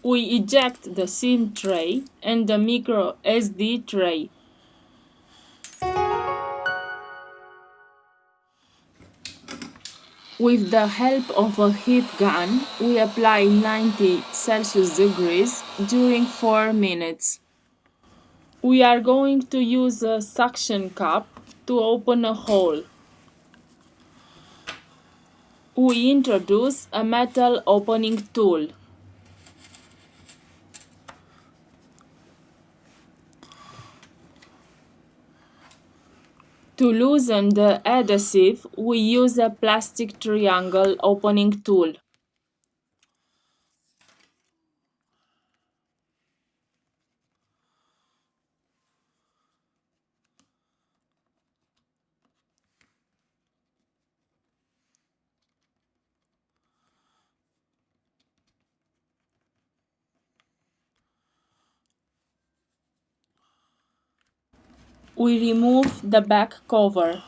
We eject the SIM tray and the micro SD tray. With the help of a heat gun, we apply 90 Celsius degrees during 4 minutes. We are going to use a suction cup to open a hole. We introduce a metal opening tool. To loosen the adhesive, we use a plastic triangle opening tool. We remove the back cover.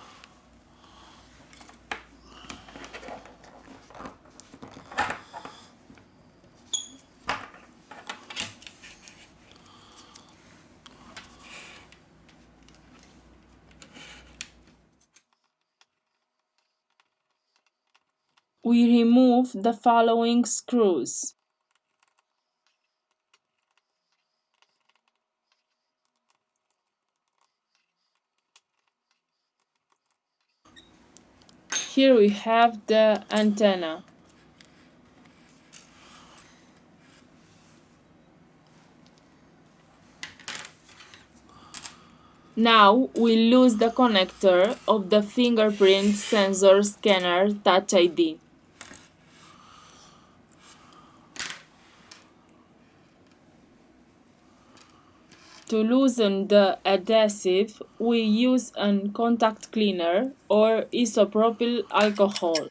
We remove the following screws. Here we have the antenna. Now we lose the connector of the fingerprint sensor scanner Touch ID. To loosen the adhesive, we use a contact cleaner or isopropyl alcohol.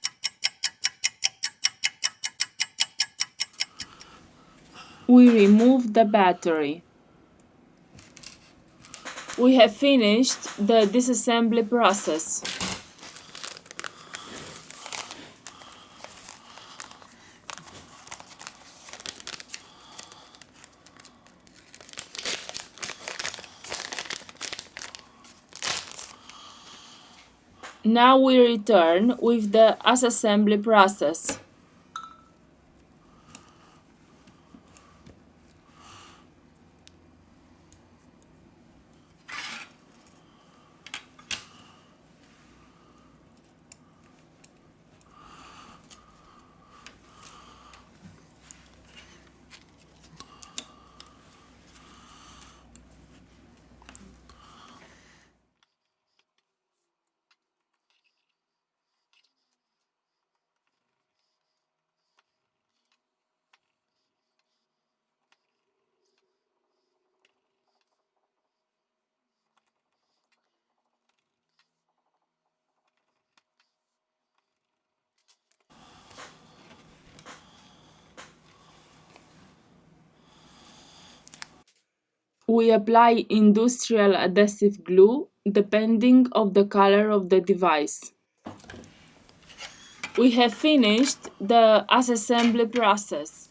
We remove the battery. We have finished the disassembly process. Now we return with the assembly process. We apply industrial adhesive glue depending on the color of the device. We have finished the assembly process.